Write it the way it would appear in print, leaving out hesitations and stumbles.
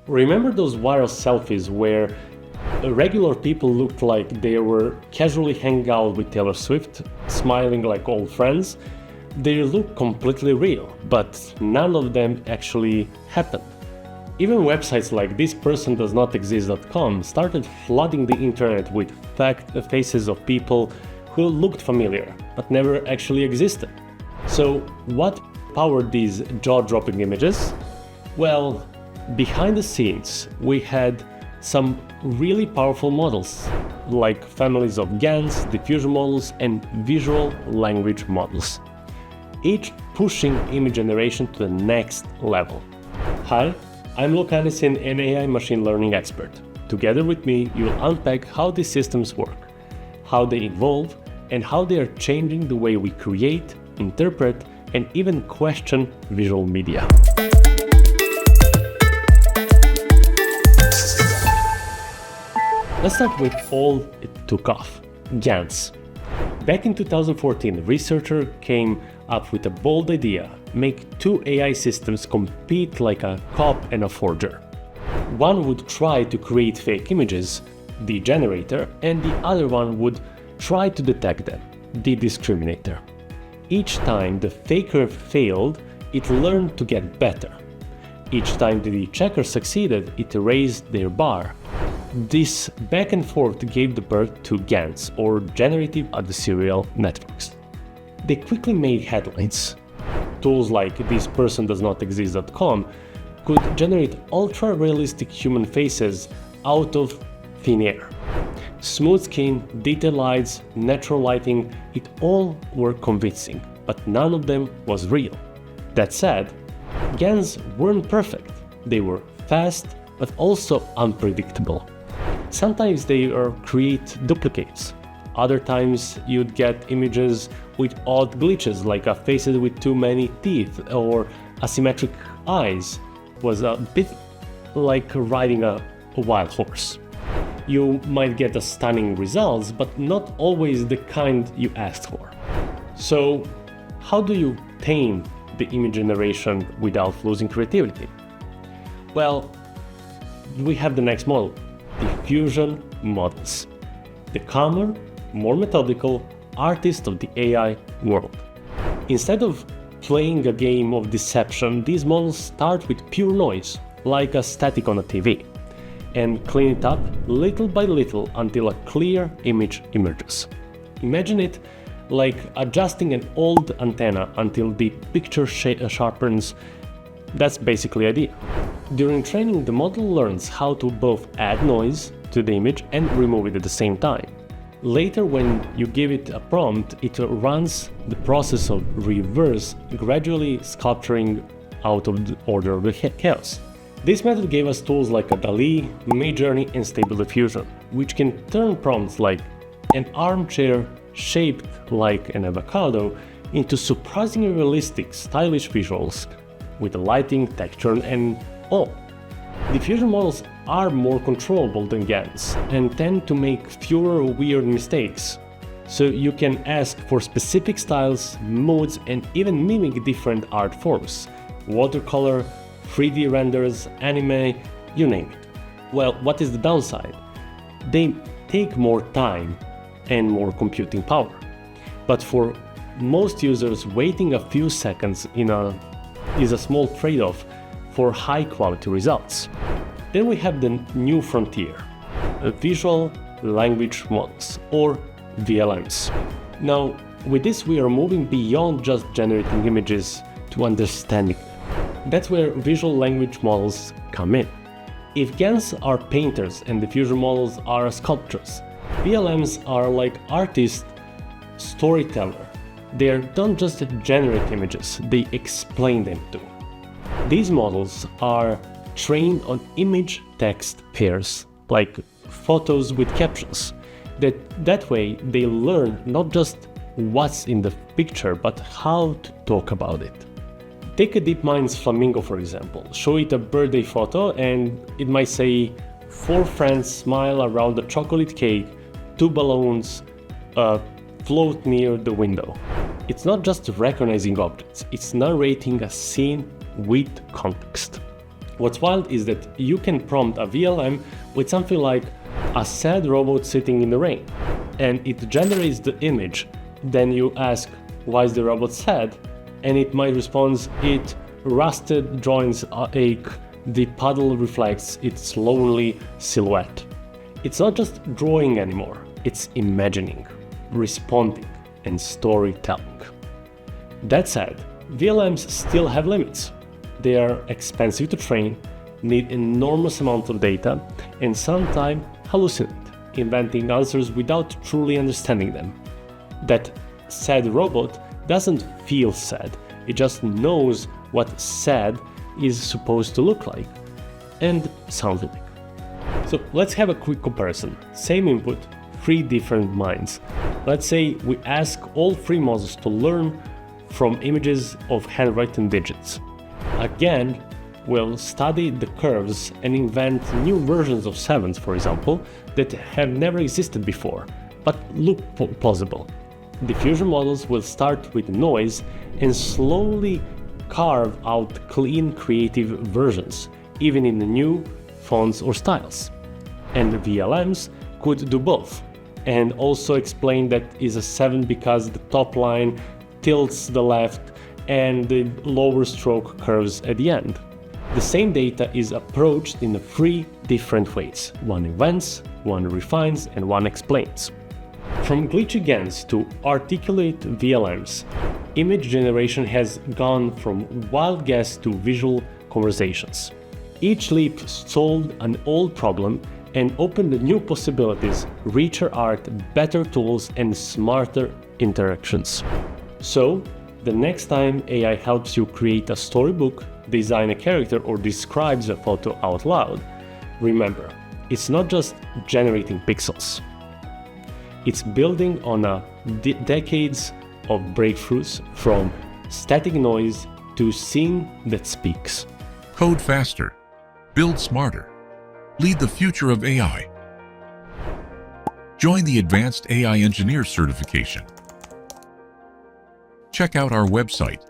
Remember those viral selfies where regular people looked like they were casually hanging out with Taylor Swift, smiling like old friends? They look completely real, but none of them actually happened. Even websites like ThisPersonDoesNotExist.com started flooding the internet with faces of people who looked familiar, but never actually existed. So what powered these jaw-dropping images? Well, behind the scenes, we had some really powerful models, like families of GANs, diffusion models, and visual language models, each pushing image generation to the next level. Hi, I'm Luka Anicin, an AI machine learning expert. Together with me, you'll unpack how these systems work, how they evolve, and how they are changing the way we create, interpret, and even question visual media. Let's start with all it took off, GANs. Back in 2014, a researcher came up with a bold idea: make two AI systems compete like a cop and a forger. One would try to create fake images, the generator, and the other one would try to detect them, the discriminator. Each time the faker failed, it learned to get better. Each time the checker succeeded, it raised their bar. This back and forth gave the birth to GANs, or Generative Adversarial Networks. They quickly made headlines. Tools like ThisPersonDoesNotExist.com could generate ultra-realistic human faces out of thin air. Smooth skin, detailed eyes, natural lighting, it all were convincing, but none of them was real. That said, GANs weren't perfect. They were fast, but also unpredictable. Sometimes they create duplicates. Other times you'd get images with odd glitches, like faces with too many teeth or asymmetric eyes. It was a bit like riding a wild horse. You might get stunning results, but not always the kind you asked for. So, how do you tame the image generation without losing creativity? Well, we have the next model, Diffusion Models, the calmer, more methodical artist of the AI world. Instead of playing a game of deception, these models start with pure noise, like a static on a TV, and clean it up little by little until a clear image emerges. Imagine it like adjusting an old antenna until the picture sharpens. That's basically the idea. During training, the model learns how to both add noise to the image and remove it at the same time. Later, when you give it a prompt, it runs the process of reverse, gradually sculpturing out of the order of the chaos. This method gave us tools like a dall-e, Midjourney, and Stable Diffusion, which can turn prompts like an armchair shaped like an avocado into surprisingly realistic, stylish visuals with the lighting, texture, and all. Diffusion models are more controllable than GANs and tend to make fewer weird mistakes. So you can ask for specific styles, moods, and even mimic different art forms: watercolor, 3D renders, anime, you name it. Well, what is the downside? They take more time and more computing power. But for most users, waiting a few seconds is a small trade-off for high-quality results. Then we have the new frontier, visual language models, or VLMs. Now, with this we are moving beyond just generating images to understanding them. That's where visual language models come in. If GANs are painters and diffusion models are sculptors, VLMs are like artists, storytellers. They don't just generate images, they explain them too. These models are trained on image-text pairs, like photos with captions. That way they learn not just what's in the picture, but how to talk about it. Take a DeepMind's Flamingo, for example. Show it a birthday photo and it might say 4 friends smile around a chocolate cake, 2 balloons float near the window. It's not just recognizing objects, it's narrating a scene with context. What's wild is that you can prompt a VLM with something like a sad robot sitting in the rain, and it generates the image. Then you ask, why is the robot sad? And it might respond, it rusted joints ache, the puddle reflects its lonely silhouette. It's not just drawing anymore, it's imagining, responding, and storytelling. That said, VLMs still have limits. They are expensive to train, need enormous amounts of data, and sometimes hallucinate, inventing answers without truly understanding them. That sad robot doesn't feel sad, it just knows what sad is supposed to look like and sound like. So let's have a quick comparison. Same input, 3 different minds. Let's say we ask all 3 models to learn from images of handwritten digits. Again, we'll study the curves and invent new versions of 7s, for example, that have never existed before, but look plausible. Diffusion models will start with noise and slowly carve out clean, creative versions, even in the new fonts or styles. And VLMs could do both, and also explain that is a 7 because the top line tilts the left and the lower stroke curves at the end. The same data is approached in 3 different ways. One invents, one refines, and one explains. From glitchy GANs to articulate VLMs, image generation has gone from wild guess to visual conversations. Each leap solved an old problem and opened new possibilities, richer art, better tools, and smarter interactions. So, the next time AI helps you create a storybook, design a character, or describes a photo out loud, remember, it's not just generating pixels. It's building on decades of breakthroughs, from static noise to scene that speaks. Code faster. Build smarter. Lead the future of AI. Join the Advanced AI Engineer certification. Check out our website